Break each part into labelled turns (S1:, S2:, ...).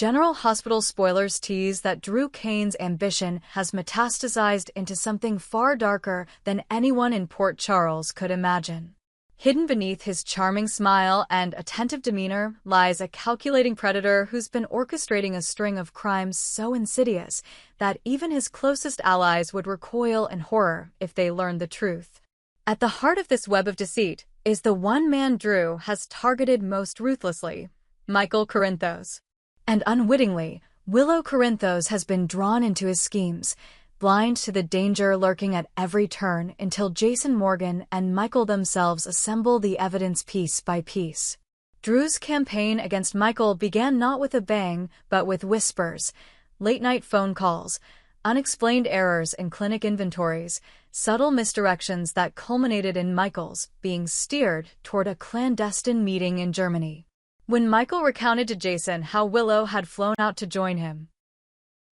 S1: General Hospital spoilers tease that Drew Kane's ambition has metastasized into something far darker than anyone in Port Charles could imagine. Hidden beneath his charming smile and attentive demeanor lies a calculating predator who's been orchestrating a string of crimes so insidious that even his closest allies would recoil in horror if they learned the truth. At the heart of this web of deceit is the one man Drew has targeted most ruthlessly, Michael Corinthos. And unwittingly, Willow Corinthos has been drawn into his schemes, blind to the danger lurking at every turn until Jason Morgan and Michael themselves assemble the evidence piece by piece. Drew's campaign against Michael began not with a bang, but with whispers, late-night phone calls, unexplained errors in clinic inventories, subtle misdirections that culminated in Michael's being steered toward a clandestine meeting in Germany. When Michael recounted to Jason how Willow had flown out to join him,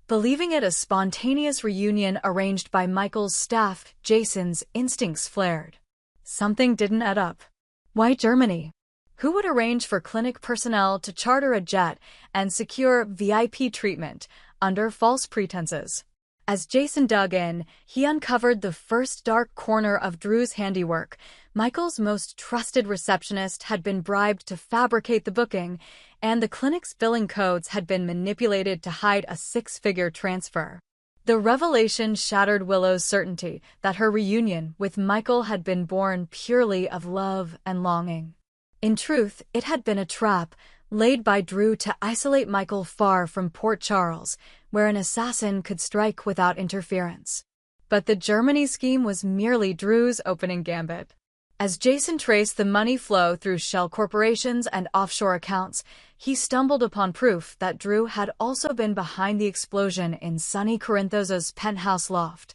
S1: believing it a spontaneous reunion arranged by Michael's staff, Jason's instincts flared. Something didn't add up. Why Germany? Who would arrange for clinic personnel to charter a jet and secure VIP treatment under false pretenses? As Jason dug in, he uncovered the first dark corner of Drew's handiwork. Michael's most trusted receptionist had been bribed to fabricate the booking, and the clinic's billing codes had been manipulated to hide a six-figure transfer. The revelation shattered Willow's certainty that her reunion with Michael had been born purely of love and longing. In truth, it had been a trap, laid by Drew to isolate Michael far from Port Charles, where an assassin could strike without interference. But the Germany scheme was merely Drew's opening gambit. As Jason traced the money flow through shell corporations and offshore accounts, he stumbled upon proof that Drew had also been behind the explosion in Sonny Corinthos' penthouse loft.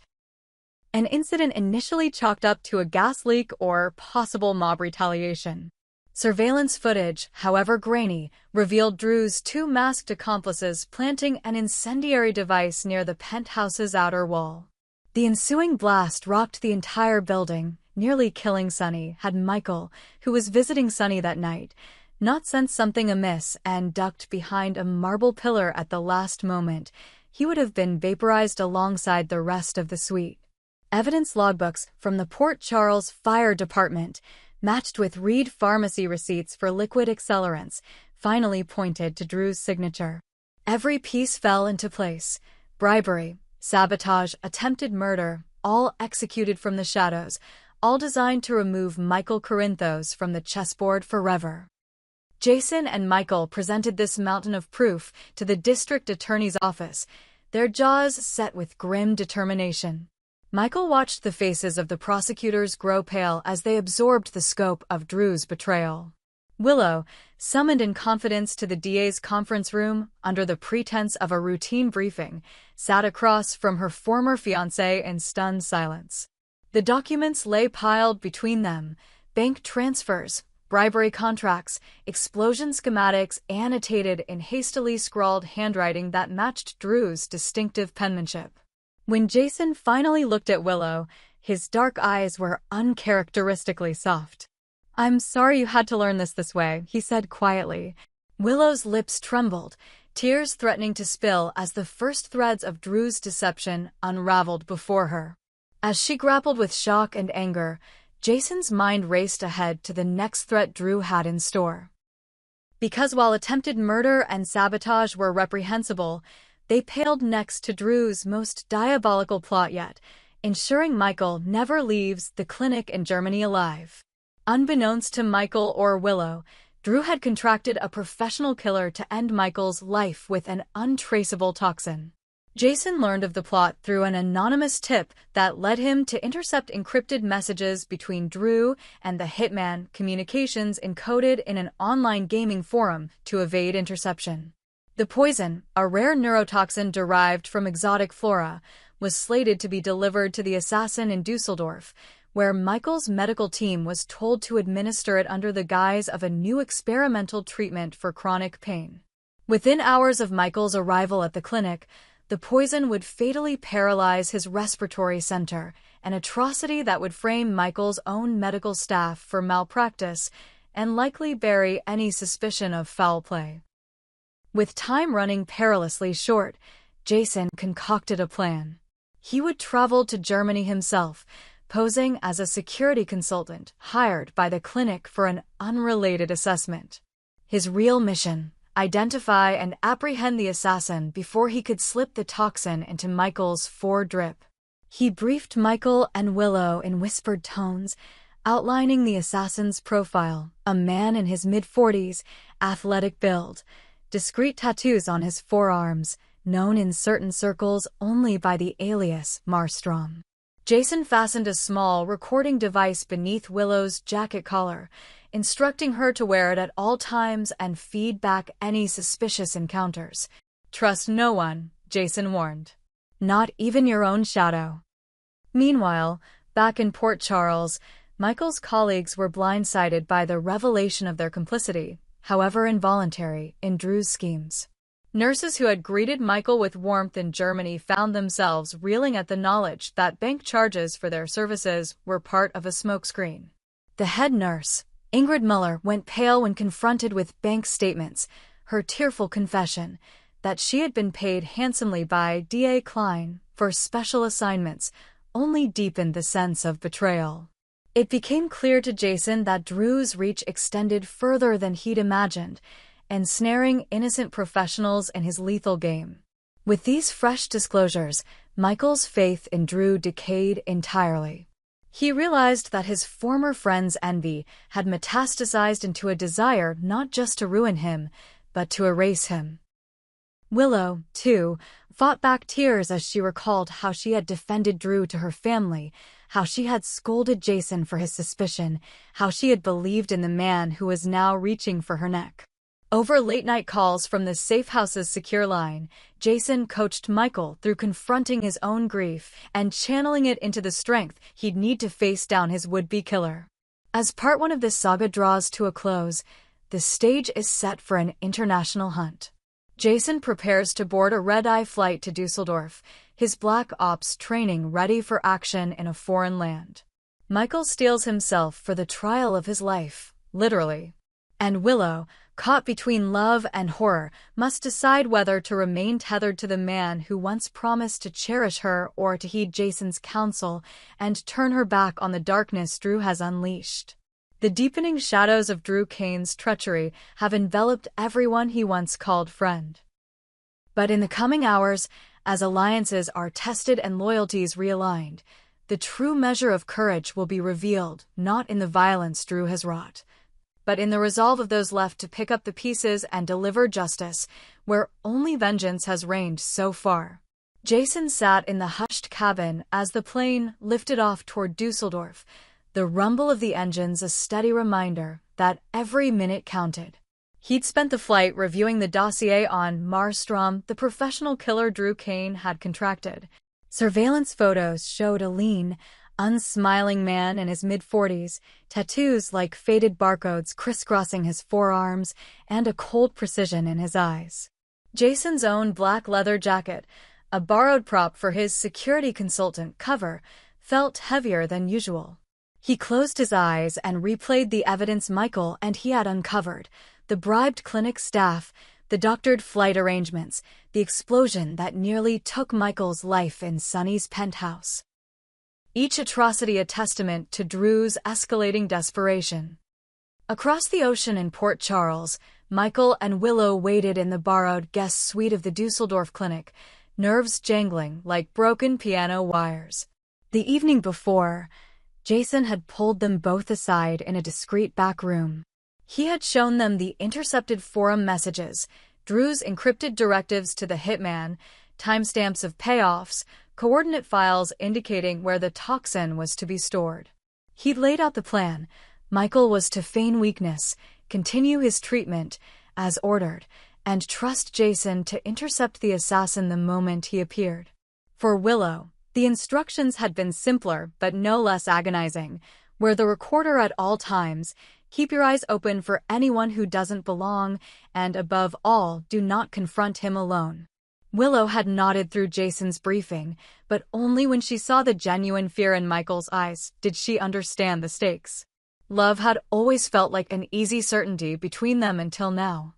S1: An incident initially chalked up to a gas leak or possible mob retaliation. Surveillance footage, however grainy, revealed Drew's two masked accomplices planting an incendiary device near the penthouse's outer wall. The ensuing blast rocked the entire building, nearly killing Sonny, had Michael, who was visiting Sonny that night, not sensed something amiss and ducked behind a marble pillar at the last moment. He would have been vaporized alongside the rest of the suite. Evidence logbooks from the Port Charles Fire Department, matched with Reed Pharmacy receipts for liquid accelerants, finally pointed to Drew's signature. Every piece fell into place. Bribery, sabotage, attempted murder, all executed from the shadows, all designed to remove Michael Corinthos from the chessboard forever. Jason and Michael presented this mountain of proof to the district attorney's office, their jaws set with grim determination. Michael watched the faces of the prosecutors grow pale as they absorbed the scope of Drew's betrayal. Willow, summoned in confidence to the DA's conference room under the pretense of a routine briefing, sat across from her former fiancé in stunned silence. The documents lay piled between them, bank transfers, bribery contracts, explosion schematics annotated in hastily scrawled handwriting that matched Drew's distinctive penmanship. When Jason finally looked at Willow, his dark eyes were uncharacteristically soft. "I'm sorry you had to learn this way," he said quietly. Willow's lips trembled, tears threatening to spill as the first threads of Drew's deception unraveled before her. As she grappled with shock and anger, Jason's mind raced ahead to the next threat Drew had in store. Because while attempted murder and sabotage were reprehensible, they paled next to Drew's most diabolical plot yet, ensuring Michael never leaves the clinic in Germany alive. Unbeknownst to Michael or Willow, Drew had contracted a professional killer to end Michael's life with an untraceable toxin. Jason learned of the plot through an anonymous tip that led him to intercept encrypted messages between Drew and the hitman, communications encoded in an online gaming forum to evade interception. The poison, a rare neurotoxin derived from exotic flora, was slated to be delivered to the assassin in Dusseldorf, where Michael's medical team was told to administer it under the guise of a new experimental treatment for chronic pain. Within hours of Michael's arrival at the clinic, the poison would fatally paralyze his respiratory center, an atrocity that would frame Michael's own medical staff for malpractice and likely bury any suspicion of foul play. With time running perilously short, Jason concocted a plan. He would travel to Germany himself, posing as a security consultant hired by the clinic for an unrelated assessment. His real mission: identify and apprehend the assassin before he could slip the toxin into Michael's drip. He briefed Michael and Willow in whispered tones, outlining the assassin's profile: a man in his mid-40s, athletic build, discreet tattoos on his forearms, known in certain circles only by the alias Marstrom. Jason fastened a small recording device beneath Willow's jacket collar, instructing her to wear it at all times and feed back any suspicious encounters. "Trust no one," Jason warned. "Not even your own shadow." Meanwhile, back in Port Charles, Michael's colleagues were blindsided by the revelation of their complicity, however involuntary, in Drew's schemes. Nurses who had greeted Michael with warmth in Germany found themselves reeling at the knowledge that bank charges for their services were part of a smokescreen. The head nurse, Ingrid Muller, went pale when confronted with bank statements. Her tearful confession that she had been paid handsomely by D.A. Klein for special assignments only deepened the sense of betrayal. It became clear to Jason that Drew's reach extended further than he'd imagined, ensnaring innocent professionals in his lethal game. With these fresh disclosures, Michael's faith in Drew decayed entirely. He realized that his former friend's envy had metastasized into a desire not just to ruin him, but to erase him. Willow, too, fought back tears as she recalled how she had defended Drew to her family, how she had scolded Jason for his suspicion, how she had believed in the man who was now reaching for her neck. Over late-night calls from the safe house's secure line, Jason coached Michael through confronting his own grief and channeling it into the strength he'd need to face down his would-be killer. As part one of this saga draws to a close, the stage is set for an international hunt. Jason prepares to board a red-eye flight to Dusseldorf, his black ops training ready for action in a foreign land. Michael steels himself for the trial of his life, literally. And Willow, caught between love and horror, must decide whether to remain tethered to the man who once promised to cherish her or to heed Jason's counsel and turn her back on the darkness Drew has unleashed. The deepening shadows of Drew Kane's treachery have enveloped everyone he once called friend. But in the coming hours, as alliances are tested and loyalties realigned, the true measure of courage will be revealed, not in the violence Drew has wrought, but in the resolve of those left to pick up the pieces and deliver justice where only vengeance has reigned so far. Jason sat in the hushed cabin as the plane lifted off toward Dusseldorf, the rumble of the engines a steady reminder that every minute counted. He'd spent the flight reviewing the dossier on Marstrom, the professional killer Drew Kane had contracted. Surveillance photos showed a lean, unsmiling man in his mid-40s, tattoos like faded barcodes crisscrossing his forearms, and a cold precision in his eyes. Jason's own black leather jacket, a borrowed prop for his security consultant cover, felt heavier than usual. He closed his eyes and replayed the evidence Michael and he had uncovered: the bribed clinic staff, the doctored flight arrangements, the explosion that nearly took Michael's life in Sonny's penthouse. Each atrocity a testament to Drew's escalating desperation. Across the ocean in Port Charles, Michael and Willow waited in the borrowed guest suite of the Dusseldorf clinic, nerves jangling like broken piano wires. The evening before, Jason had pulled them both aside in a discreet back room. He had shown them the intercepted forum messages, Drew's encrypted directives to the hitman, timestamps of payoffs, coordinate files indicating where the toxin was to be stored. He'd laid out the plan. Michael was to feign weakness, continue his treatment, as ordered, and trust Jason to intercept the assassin the moment he appeared. For Willow, the instructions had been simpler but no less agonizing. Wear the recorder at all times, keep your eyes open for anyone who doesn't belong, and above all, do not confront him alone. Willow had nodded through Jason's briefing, but only when she saw the genuine fear in Michael's eyes did she understand the stakes. Love had always felt like an easy certainty between them until now.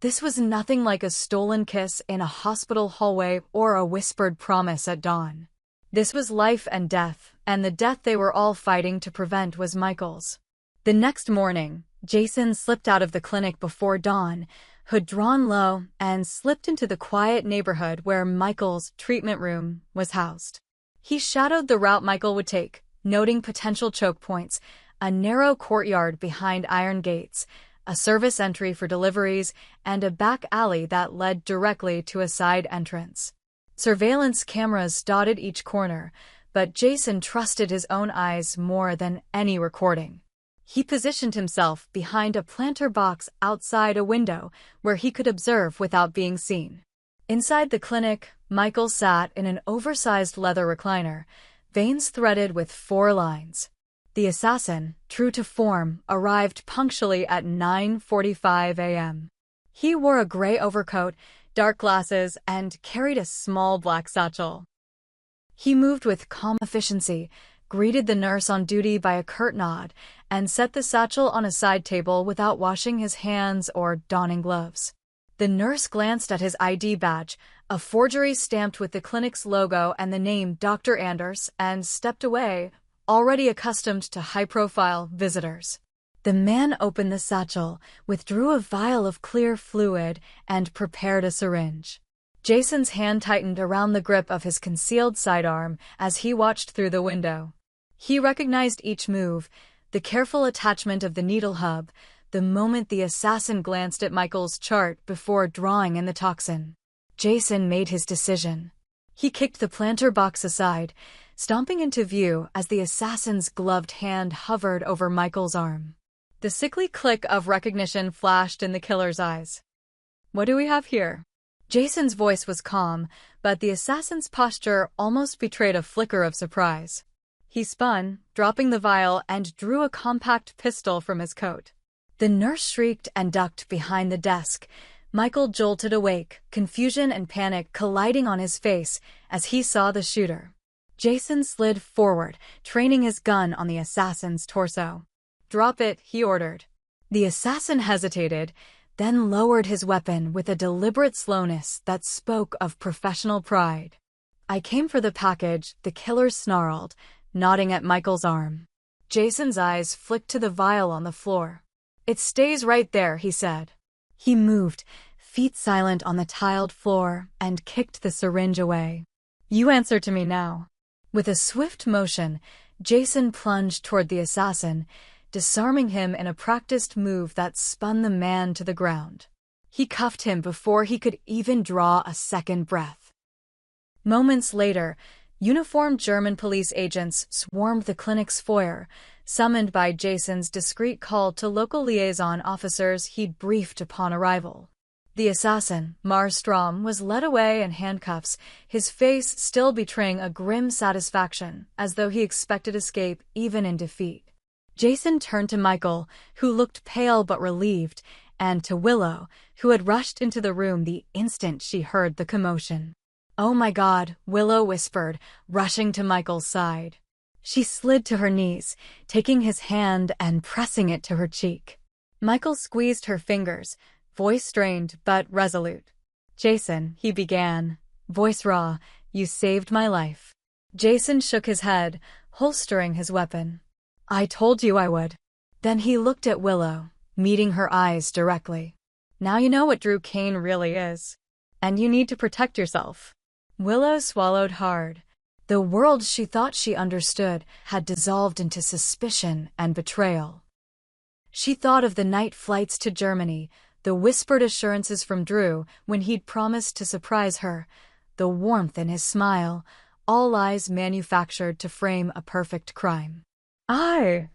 S1: This was nothing like a stolen kiss in a hospital hallway or a whispered promise at dawn. This was life and death, and the death they were all fighting to prevent was Michael's. The next morning, Jason slipped out of the clinic before dawn, hood drawn low, and slipped into the quiet neighborhood where Michael's treatment room was housed. He shadowed the route Michael would take, noting potential choke points, a narrow courtyard behind iron gates, a service entry for deliveries, and a back alley that led directly to a side entrance. Surveillance cameras dotted each corner, but Jason trusted his own eyes more than any recording. He positioned himself behind a planter box outside a window where he could observe without being seen. Inside the clinic, Michael sat in an oversized leather recliner, veins threaded with 4 lines. The assassin, true to form, arrived punctually at 9:45 a.m. He wore a gray overcoat, dark glasses, and carried a small black satchel. He moved with calm efficiency, greeted the nurse on duty by a curt nod, and set the satchel on a side table without washing his hands or donning gloves. The nurse glanced at his ID badge, a forgery stamped with the clinic's logo and the name Dr. Anders, and stepped away, already accustomed to high-profile visitors. The man opened the satchel, withdrew a vial of clear fluid, and prepared a syringe. Jason's hand tightened around the grip of his concealed sidearm as he watched through the window. He recognized each move, the careful attachment of the needle hub, the moment the assassin glanced at Michael's chart before drawing in the toxin. Jason made his decision. He kicked the planter box aside, stomping into view as the assassin's gloved hand hovered over Michael's arm. The sickly click of recognition flashed in the killer's eyes. "What do we have here?" Jason's voice was calm, but the assassin's posture almost betrayed a flicker of surprise. He spun, dropping the vial, and drew a compact pistol from his coat. The nurse shrieked and ducked behind the desk. Michael jolted awake, confusion and panic colliding on his face as he saw the shooter. Jason slid forward, training his gun on the assassin's torso. "Drop it," he ordered. The assassin hesitated, then lowered his weapon with a deliberate slowness that spoke of professional pride. "I came for the package," the killer snarled, nodding at Michael's arm. Jason's eyes flicked to the vial on the floor. "It stays right there," he said. He moved, feet silent on the tiled floor, and kicked the syringe away. "You answer to me now." With a swift motion, Jason plunged toward the assassin, disarming him in a practiced move that spun the man to the ground. He cuffed him before he could even draw a second breath. Moments later, uniformed German police agents swarmed the clinic's foyer, summoned by Jason's discreet call to local liaison officers he'd briefed upon arrival. The assassin, Marstrom, was led away in handcuffs, his face still betraying a grim satisfaction, as though he expected escape even in defeat. Jason turned to Michael, who looked pale but relieved, and to Willow, who had rushed into the room the instant she heard the commotion. "Oh my God," Willow whispered, rushing to Michael's side. She slid to her knees, taking his hand and pressing it to her cheek. Michael squeezed her fingers, voice strained but resolute. "Jason," he began, voice raw, "you saved my life." Jason shook his head, holstering his weapon. "I told you I would." Then he looked at Willow, meeting her eyes directly. "Now you know what Drew Kane really is. And you need to protect yourself." Willow swallowed hard. The world she thought she understood had dissolved into suspicion and betrayal. She thought of the night flights to Germany, the whispered assurances from Drew when he'd promised to surprise her, the warmth in his smile, all lies manufactured to frame a perfect crime. I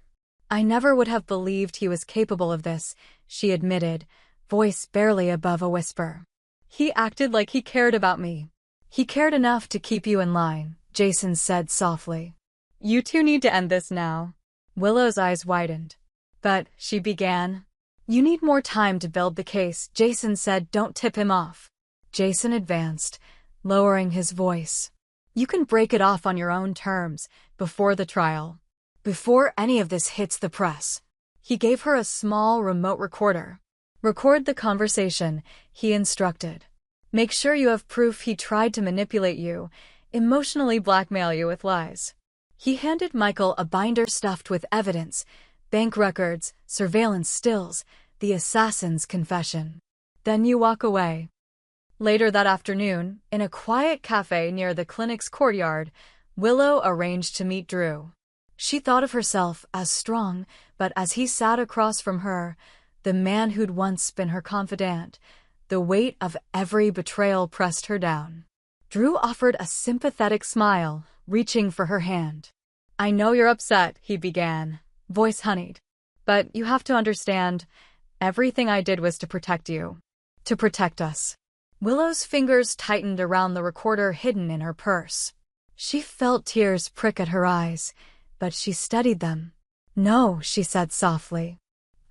S1: never would have believed he was capable of this," she admitted, voice barely above a whisper. "He acted like he cared about me." "He cared enough to keep you in line," Jason said softly. "You two need to end this now." Willow's eyes widened. "But," she began. "You need more time to build the case," Jason said. "Don't tip him off." Jason advanced, lowering his voice. "You can break it off on your own terms, before the trial. Before any of this hits the press." He gave her a small remote recorder. Record the conversation, he instructed. Make sure you have proof he tried to manipulate you, emotionally blackmail you with lies. He handed Michael a binder stuffed with evidence, bank records, surveillance stills, the assassin's confession. Then you walk away. Later that afternoon, in a quiet cafe near the clinic's courtyard, Willow arranged to meet Drew. She thought of herself as strong, but as he sat across from her, the man who'd once been her confidant, the weight of every betrayal pressed her down. Drew offered a sympathetic smile, reaching for her hand. I know you're upset, he began, voice honeyed. But you have to understand, everything I did was to protect you. To protect us. Willow's fingers tightened around the recorder hidden in her purse. She felt tears prick at her eyes, but she steadied them. No, she said softly.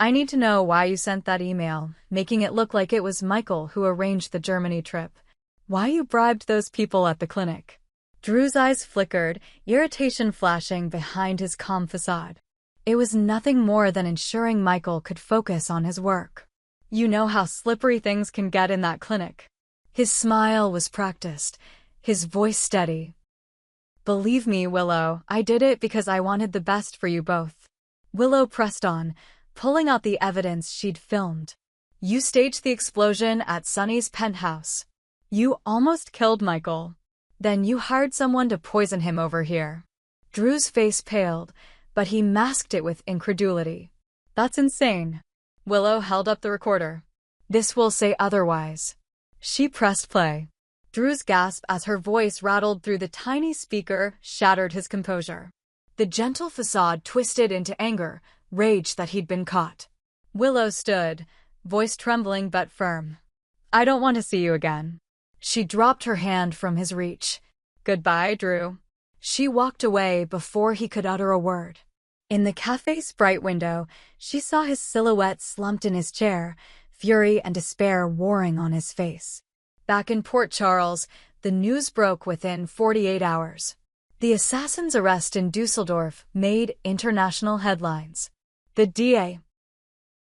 S1: I need to know why you sent that email, making it look like it was Michael who arranged the Germany trip. Why you bribed those people at the clinic. Drew's eyes flickered, irritation flashing behind his calm facade. It was nothing more than ensuring Michael could focus on his work. You know how slippery things can get in that clinic. His smile was practiced, his voice steady. Believe me, Willow, I did it because I wanted the best for you both. Willow pressed on, pulling out the evidence she'd filmed. You staged the explosion at Sunny's penthouse. You almost killed Michael. Then you hired someone to poison him over here. Drew's face paled, but he masked it with incredulity. That's insane. Willow held up the recorder. This will say otherwise. She pressed play. Drew's gasp as her voice rattled through the tiny speaker shattered his composure. The gentle facade twisted into anger, rage that he'd been caught. Willow stood, voice trembling but firm. I don't want to see you again. She dropped her hand from his reach. Goodbye, Drew. She walked away before he could utter a word. In the cafe's bright window, she saw his silhouette slumped in his chair, fury and despair warring on his face. Back in Port Charles, the news broke within 48 hours. The assassin's arrest in Dusseldorf made international headlines. The DA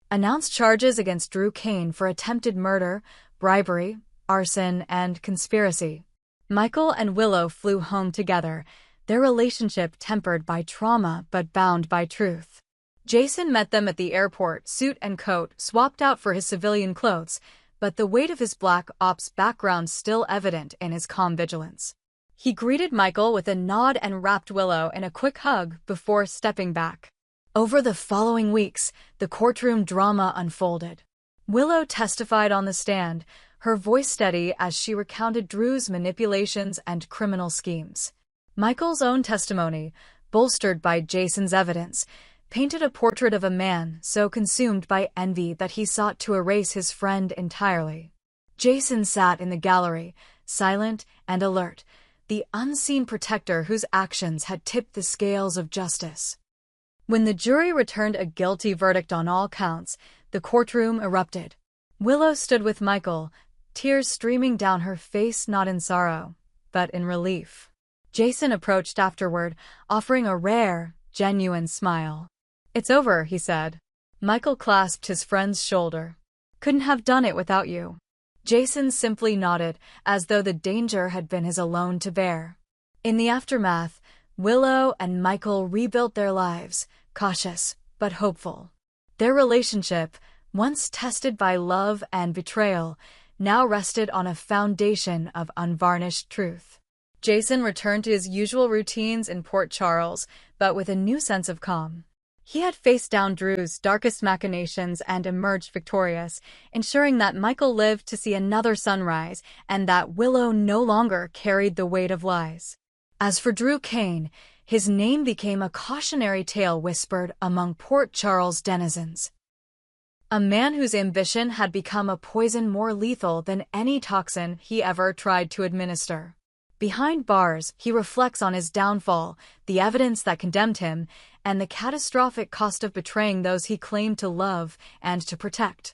S1: announced charges against Drew Kane for attempted murder, bribery, arson, and conspiracy. Michael and Willow flew home together, their relationship tempered by trauma but bound by truth. Jason met them at the airport, suit and coat swapped out for his civilian clothes, but the weight of his black ops background still evident in his calm vigilance. He greeted Michael with a nod and wrapped Willow in a quick hug before stepping back. Over the following weeks, the courtroom drama unfolded. Willow testified on the stand, her voice steady as she recounted Drew's manipulations and criminal schemes. Michael's own testimony, bolstered by Jason's evidence, painted a portrait of a man so consumed by envy that he sought to erase his friend entirely. Jason sat in the gallery, silent and alert, the unseen protector whose actions had tipped the scales of justice. When the jury returned a guilty verdict on all counts, the courtroom erupted. Willow stood with Michael, tears streaming down her face not in sorrow, but in relief. Jason approached afterward, offering a rare, genuine smile. It's over, he said. Michael clasped his friend's shoulder. Couldn't have done it without you. Jason simply nodded, as though the danger had been his alone to bear. In the aftermath, Willow and Michael rebuilt their lives, cautious but hopeful. Their relationship, once tested by love and betrayal, now rested on a foundation of unvarnished truth. Jason returned to his usual routines in Port Charles, but with a new sense of calm. He had faced down Drew's darkest machinations and emerged victorious, ensuring that Michael lived to see another sunrise and that Willow no longer carried the weight of lies. As for Drew Kane, his name became a cautionary tale whispered among Port Charles denizens. A man whose ambition had become a poison more lethal than any toxin he ever tried to administer. Behind bars, he reflects on his downfall, the evidence that condemned him, and the catastrophic cost of betraying those he claimed to love and to protect.